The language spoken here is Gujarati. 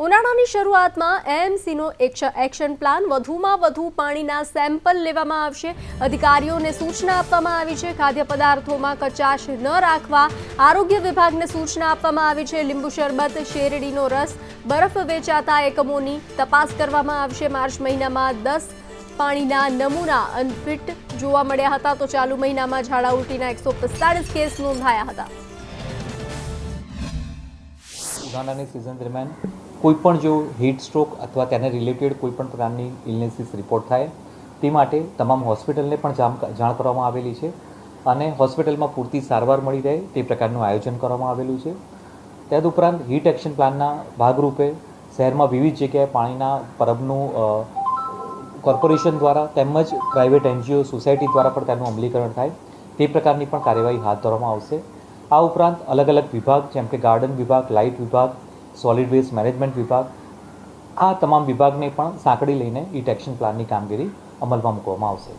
ઉનાળાની શરૂઆતમાં એએમસીનો એક્શન પ્લાન વધુમાં વધુ પાણીના સેમ્પલ લેવામાં આવશે। અધિકારીઓને સૂચના આપવામાં આવી છે। ખાદ્ય પદાર્થોમાં કચાશ ન રાખવા આરોગ્ય વિભાગને સૂચના આપવામાં આવી છે। લીંબુ શરબત, શેરડીનો રસ, બરફ વેચાતા એકમોની તપાસ કરવામાં આવશે। માર્ચ મહિનામાં 10 પાણીના નમૂના અનફિટ જોવા મળ્યા હતા, તો ચાલુ મહિનામાં ઝાડા ઉલટીના 145 કેસ નોંધાયા હતા। ઉનાળાની સિઝન દરમિયાન કોઈપણ જો હીટ સ્ટ્રોક અથવા તેને રિલેટેડ કોઈપણ પ્રકારની ઇલનેસીસ રિપોર્ટ થાય તે માટે તમામ હોસ્પિટલને પણ જાણ કરવામાં આવેલી છે અને હોસ્પિટલમાં પૂરતી સારવાર મળી રહે તે પ્રકારનું આયોજન કરવામાં આવેલું છે। તદુપરાંત હીટ એક્શન પ્લાનના ભાગરૂપે શહેરમાં વિવિધ જગ્યાએ પાણીના પરબનું કોર્પોરેશન દ્વારા તેમજ પ્રાઇવેટ એનજીઓ સોસાયટી દ્વારા પણ તેનું અમલીકરણ થાય તે પ્રકારની પણ કાર્યવાહી હાથ ધરવામાં આવશે। આ ઉપરાંત અલગ અલગ વિભાગ જેમ કે ગાર્ડન વિભાગ, લાઇટ વિભાગ, સોલિડ વેસ્ટ મેનેજમેન્ટ વિભાગ, આ તમામ વિભાગને પણ સાંકળી લઈને હીટ એક્શન પ્લાનની કામગીરી અમલમાં મૂકવામાં આવશે।